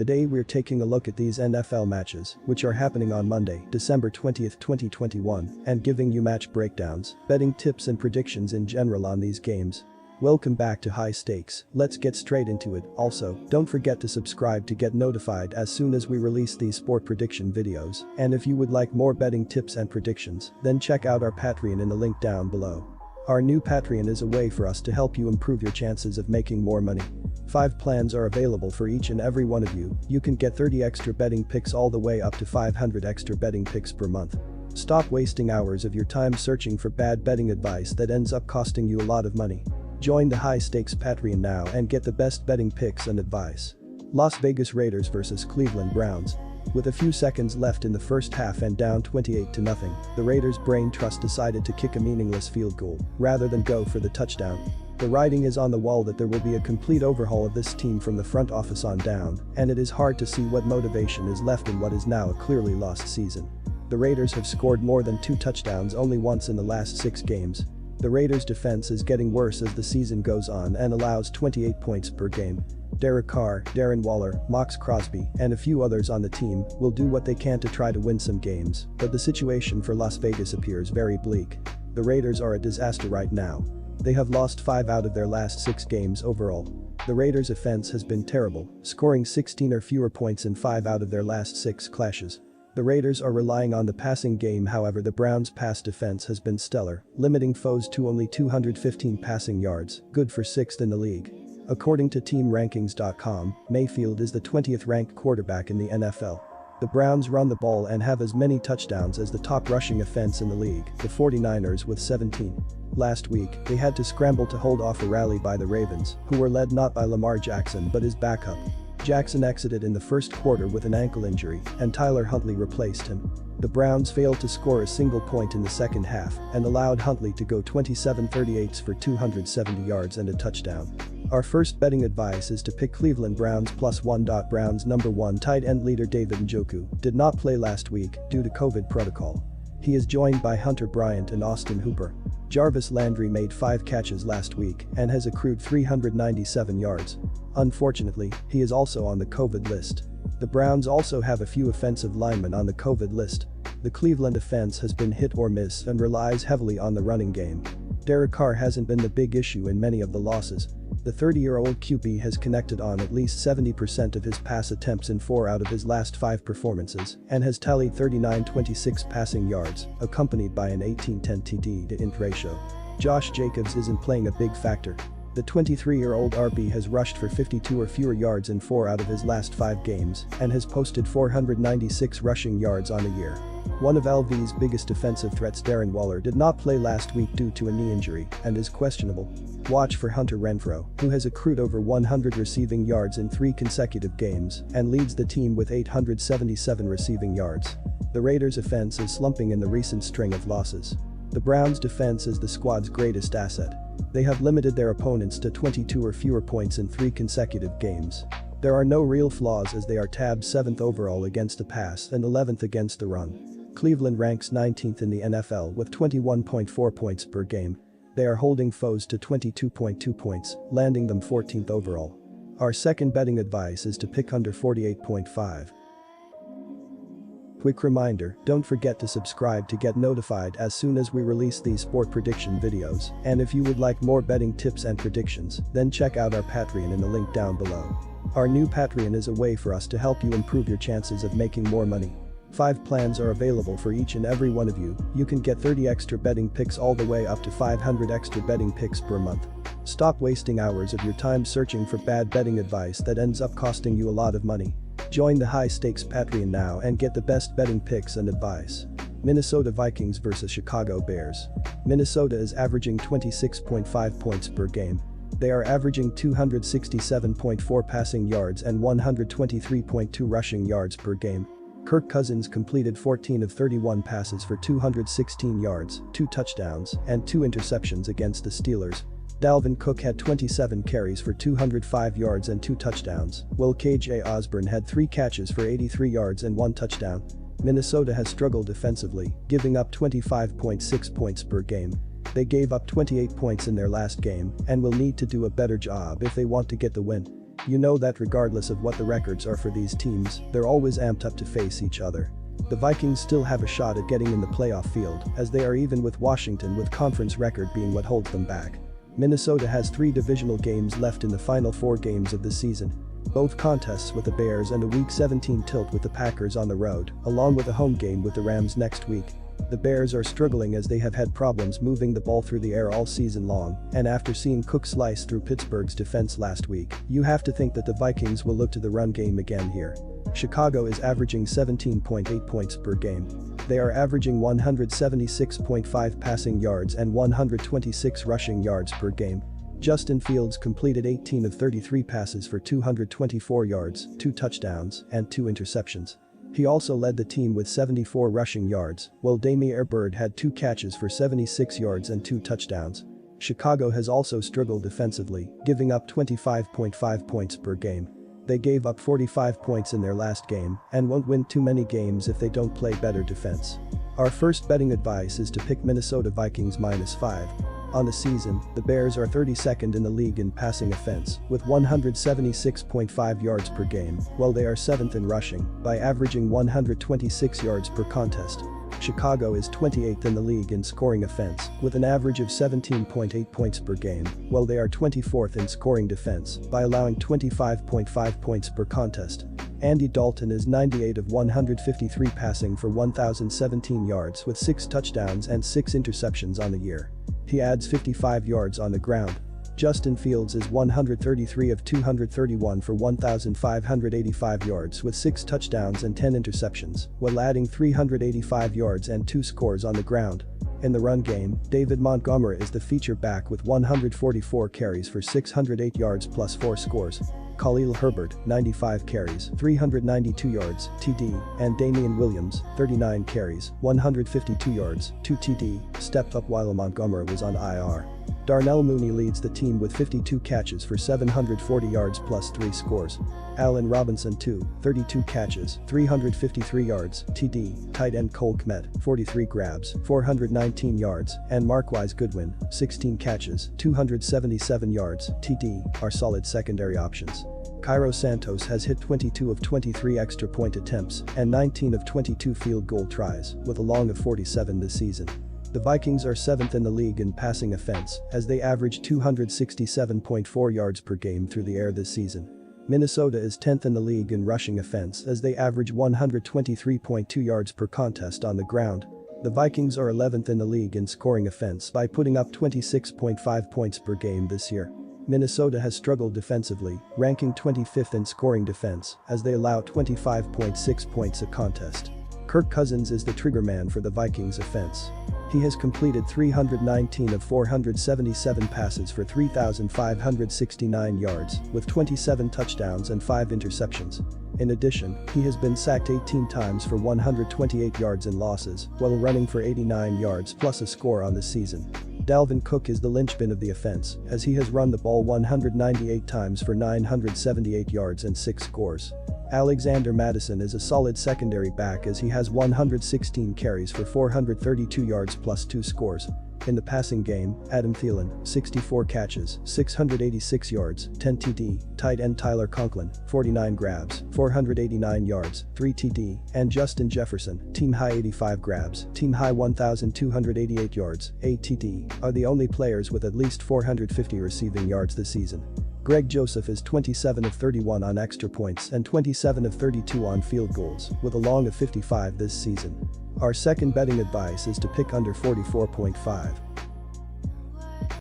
Today we're taking a look at these NFL matches, which are happening on Monday, December 20th, 2021, and giving you match breakdowns, betting tips and predictions in general on these games. Welcome back to High Stakes, let's get straight into it. Also, don't forget to subscribe to get notified as soon as we release these sport prediction videos, and if you would like more betting tips and predictions, then check out our Patreon in the link down below. Our new Patreon is a way for us to help you improve your chances of making more money. 5 plans are available for each and every one of you. You can get 30 extra betting picks all the way up to 500 extra betting picks per month. Stop wasting hours of your time searching for bad betting advice that ends up costing you a lot of money. Join the High Stakes Patreon now and get the best betting picks and advice. Las Vegas Raiders vs Cleveland Browns. With a few seconds left in the first half and down 28-0, the Raiders' brain trust decided to kick a meaningless field goal rather than go for the touchdown. The writing is on the wall that there will be a complete overhaul of this team from the front office on down, and it is hard to see what motivation is left in what is now a clearly lost season. The Raiders have scored more than 2 touchdowns only once in the last 6 games. The Raiders' defense is getting worse as the season goes on and allows 28 points per game. Derek Carr, Darren Waller, Max Crosby, and a few others on the team will do what they can to try to win some games, but the situation for Las Vegas appears very bleak. The Raiders are a disaster right now. They have lost 5 out of their last 6 games overall. The Raiders' offense has been terrible, scoring 16 or fewer points in 5 out of their last 6 clashes. The Raiders are relying on the passing game, however the Browns' pass defense has been stellar, limiting foes to only 215 passing yards, good for 6th in the league. According to TeamRankings.com, Mayfield is the 20th ranked quarterback in the NFL. The Browns run the ball and have as many touchdowns as the top rushing offense in the league, the 49ers with 17. Last week, they had to scramble to hold off a rally by the Ravens, who were led not by Lamar Jackson but his backup. Jackson exited in the first quarter with an ankle injury, and Tyler Huntley replaced him. The Browns failed to score a single point in the second half and allowed Huntley to go 27-38 for 270 yards and a touchdown. Our first betting advice is to pick Cleveland Browns +1. Browns number 1 tight end leader David Njoku did not play last week due to COVID protocol. He is joined by Hunter Bryant and Austin Hooper. Jarvis Landry made 5 catches last week and has accrued 397 yards. Unfortunately, he is also on the COVID list. The Browns also have a few offensive linemen on the COVID list. The Cleveland offense has been hit or miss and relies heavily on the running game. Derek Carr hasn't been the big issue in many of the losses. The 30-year-old QB has connected on at least 70% of his pass attempts in 4 out of his last 5 performances and has tallied 39-26 passing yards, accompanied by an 18-10 TD to int ratio. Josh Jacobs isn't playing a big factor. The 23-year-old RB has rushed for 52 or fewer yards in 4 out of his last 5 games and has posted 496 rushing yards on the year. One of LV's biggest defensive threats, Darren Waller, did not play last week due to a knee injury and is questionable. Watch for Hunter Renfrow, who has accrued over 100 receiving yards in 3 consecutive games and leads the team with 877 receiving yards. The Raiders' offense is slumping in the recent string of losses. The Browns' defense is the squad's greatest asset. They have limited their opponents to 22 or fewer points in 3 consecutive games. There are no real flaws as they are tabbed 7th overall against the pass and 11th against the run. Cleveland ranks 19th in the NFL with 21.4 points per game. They are holding foes to 22.2 points, landing them 14th overall. Our second betting advice is to pick under 48.5. Quick reminder, don't forget to subscribe to get notified as soon as we release these sport prediction videos, and if you would like more betting tips and predictions, then check out our Patreon in the link down below. Our new Patreon is a way for us to help you improve your chances of making more money. 5 plans are available for each and every one of you. You can get 30 extra betting picks all the way up to 500 extra betting picks per month. Stop wasting hours of your time searching for bad betting advice that ends up costing you a lot of money. Join the High Stakes Patreon now and get the best betting picks and advice. Minnesota Vikings vs Chicago Bears. Minnesota is averaging 26.5 points per game. They are averaging 267.4 passing yards and 123.2 rushing yards per game. Kirk Cousins completed 14 of 31 passes for 216 yards, 2 touchdowns, and 2 interceptions against the Steelers. Dalvin Cook had 27 carries for 205 yards and 2 touchdowns, while KJ Osborne had 3 catches for 83 yards and 1 touchdown. Minnesota has struggled defensively, giving up 25.6 points per game. They gave up 28 points in their last game and will need to do a better job if they want to get the win. You know that regardless of what the records are for these teams, they're always amped up to face each other. The Vikings still have a shot at getting in the playoff field, as they are even with Washington, with conference record being what holds them back. Minnesota has 3 divisional games left in the final 4 games of the season. Both contests with the Bears and a Week 17 tilt with the Packers on the road, along with a home game with the Rams next week. The Bears are struggling as they have had problems moving the ball through the air all season long, and after seeing Cook slice through Pittsburgh's defense last week, you have to think that the Vikings will look to the run game again here. Chicago is averaging 17.8 points per game. They are averaging 176.5 passing yards and 126 rushing yards per game. Justin Fields completed 18 of 33 passes for 224 yards, 2 touchdowns, and 2 interceptions. He also led the team with 74 rushing yards, while Damiere Byrd had 2 catches for 76 yards and 2 touchdowns. Chicago has also struggled defensively, giving up 25.5 points per game. They gave up 45 points in their last game and won't win too many games if they don't play better defense. Our first betting advice is to pick Minnesota Vikings -5. On the season, the Bears are 32nd in the league in passing offense, with 176.5 yards per game, while they are 7th in rushing, by averaging 126 yards per contest. Chicago is 28th in the league in scoring offense, with an average of 17.8 points per game, while they are 24th in scoring defense, by allowing 25.5 points per contest. Andy Dalton is 98 of 153 passing for 1,017 yards with 6 touchdowns and 6 interceptions on the year. He adds 55 yards on the ground. Justin Fields is 133 of 231 for 1,585 yards with 6 touchdowns and 10 interceptions, while adding 385 yards and 2 scores on the ground. In the run game, David Montgomery is the feature back with 144 carries for 608 yards plus 4 scores. Khalil Herbert, 95 carries, 392 yards, TD, and Damian Williams, 39 carries, 152 yards, 2 TD, stepped up while Montgomery was on IR. Darnell Mooney leads the team with 52 catches for 740 yards plus 3 scores. Allen Robinson 32 catches, 353 yards, TD, tight end Cole Kmet, 43 grabs, 419 yards, and Marquise Goodwin, 16 catches, 277 yards, TD, are solid secondary options. Cairo Santos has hit 22 of 23 extra point attempts and 19 of 22 field goal tries, with a long of 47 this season. The Vikings are 7th in the league in passing offense, as they average 267.4 yards per game through the air this season. Minnesota is 10th in the league in rushing offense, as they average 123.2 yards per contest on the ground. The Vikings are 11th in the league in scoring offense by putting up 26.5 points per game this year. Minnesota has struggled defensively, ranking 25th in scoring defense, as they allow 25.6 points a contest. Kirk Cousins is the triggerman for the Vikings offense. He has completed 319 of 477 passes for 3,569 yards, with 27 touchdowns and 5 interceptions. In addition, he has been sacked 18 times for 128 yards in losses, while running for 89 yards plus a score on the season. Dalvin Cook is the linchpin of the offense, as he has run the ball 198 times for 978 yards and 6 scores. Alexander Mattison is a solid secondary back, as he has 116 carries for 432 yards plus 2 scores. In the passing game, Adam Thielen, 64 catches, 686 yards, 10 TD, tight end Tyler Conklin, 49 grabs, 489 yards, 3 TD, and Justin Jefferson, team high 85 grabs, team high 1,288 yards, 8 TD, are the only players with at least 450 receiving yards this season. Greg Joseph is 27 of 31 on extra points and 27 of 32 on field goals, with a long of 55 this season. Our second betting advice is to pick under 44.5.